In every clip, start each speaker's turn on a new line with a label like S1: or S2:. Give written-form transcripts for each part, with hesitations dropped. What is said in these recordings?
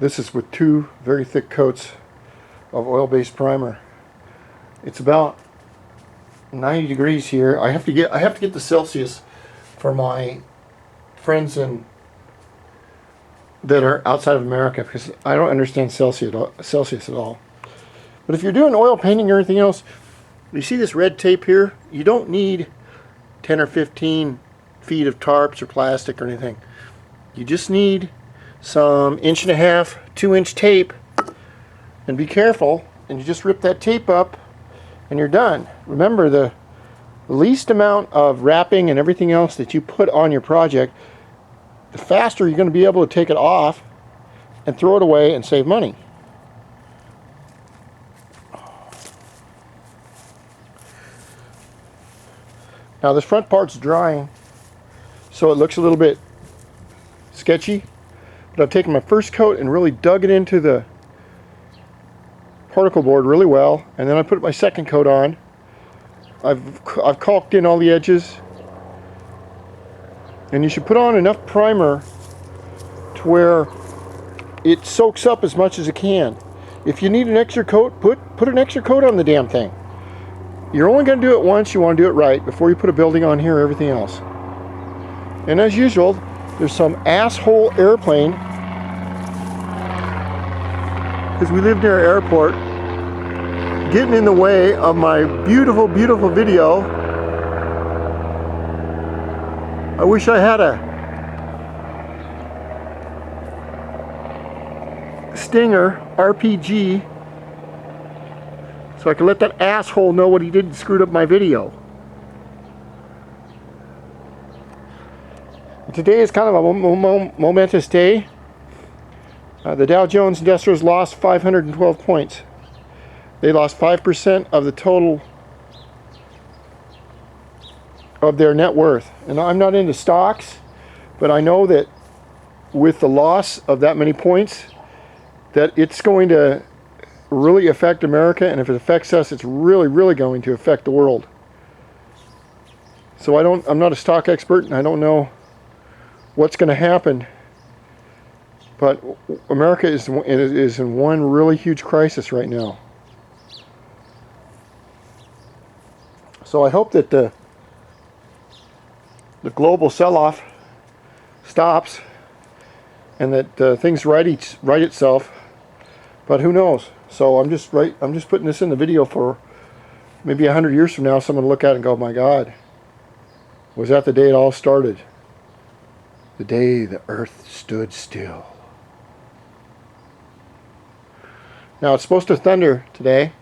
S1: This is with 2 very thick coats of oil-based primer. It's about 90 degrees here. I have to get the Celsius for my friends that are outside of America, because I don't understand Celsius at all. But if you're doing oil painting or anything else, you see this red tape here? You don't need 10 or 15 feet of tarps or plastic or anything. You just need some 1.5 to 2-inch tape, and be careful, and you just rip that tape up and you're done. Remember, the least amount of wrapping and everything else that you put on your project, the faster you're going to be able to take it off and throw it away and save money. Now this front part's drying, so it looks a little bit sketchy, but I've taken my first coat and really dug it into the particle board really well, and then I put my second coat on. I've caulked in all the edges, and you should put on enough primer to where it soaks up as much as it can. If you need an extra coat, put an extra coat on the damn thing. You're only going to do it once. You want to do it right before you put a building on here or everything else. And as usual, there's some asshole airplane, because we live near an airport, getting in the way of my beautiful, beautiful video. I wish I had a Stinger RPG so I could let that asshole know what he did and screwed up my video. Today is kind of a momentous day. The Dow Jones Industrials lost 512 points. They lost 5% of the total of their net worth. And I'm not into stocks, but I know that with the loss of that many points, that it's going to really affect America, and if it affects us, it's really, really going to affect the world. So I'm not a stock expert, and I don't know what's going to happen, but America is in one really huge crisis right now. So I hope that the global sell-off stops, and that things right itself. But who knows? So I'm just putting this in the video for maybe 100 years from now. Someone will look at it and go, "My God, was that the day it all started? The day the earth stood still." Now it's supposed to thunder today,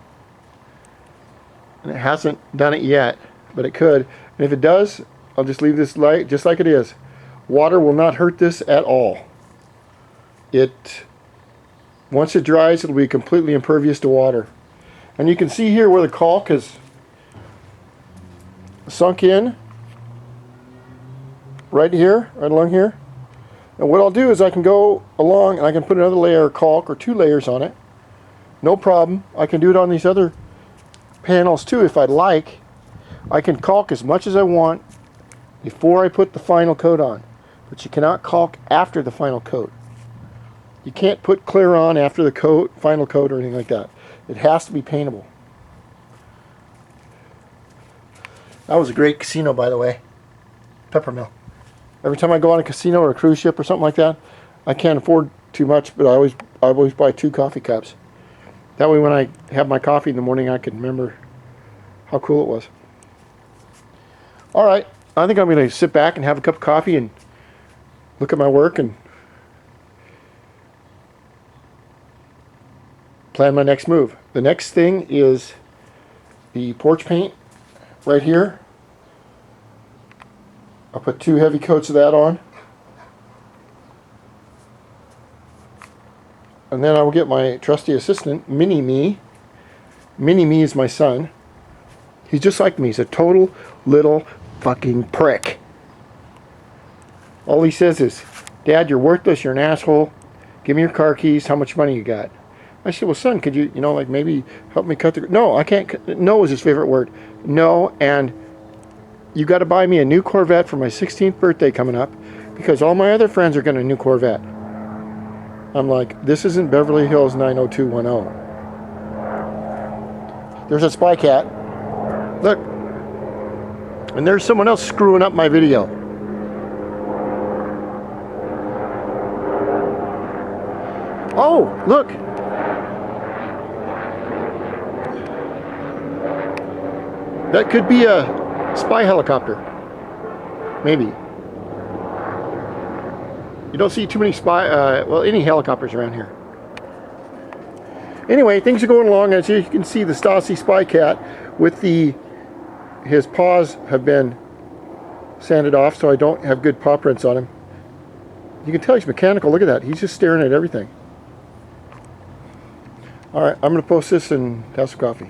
S1: and it hasn't done it yet, but it could. And if it does, I'll just leave this light just like it is. Water will not hurt this at all. Once it dries, it'll be completely impervious to water. And you can see here where the caulk is sunk in, right here, right along here. And what I'll do is I can go along and I can put another layer of caulk or 2 layers on it. No problem. I can do it on these other panels too if I'd like. I can caulk as much as I want before I put the final coat on. But you cannot caulk after the final coat. You can't put clear on after the final coat or anything like that. It has to be paintable. That was a great casino, by the way. Peppermill. Every time I go on a casino or a cruise ship or something like that, I can't afford too much, but I always buy 2 coffee cups. That way when I have my coffee in the morning, I can remember how cool it was. Alright, I think I'm going to sit back and have a cup of coffee and look at my work and plan my next move. The next thing is the porch paint right here. I'll put 2 heavy coats of that on. And then I will get my trusty assistant, Mini-Me. Mini-Me is my son. He's just like me. He's a total little fucking prick. All he says is, "Dad, you're worthless, you're an asshole. Give me your car keys, how much money you got?" I said, "Well, son, could you, like maybe help me cut the..." No, I can't. No is his favorite word. No, and you got to buy me a new Corvette for my 16th birthday coming up, because all my other friends are getting a new Corvette. I'm like, this isn't Beverly Hills 90210. There's a spy cat. Look. And there's someone else screwing up my video. Oh, look. That could be a spy helicopter. Maybe. You don't see too many any helicopters around here. Anyway, things are going along. As you can see, the Stasi spy cat with his paws have been sanded off, so I don't have good paw prints on him. You can tell he's mechanical. Look at that. He's just staring at everything. All right, I'm going to post this and have some coffee.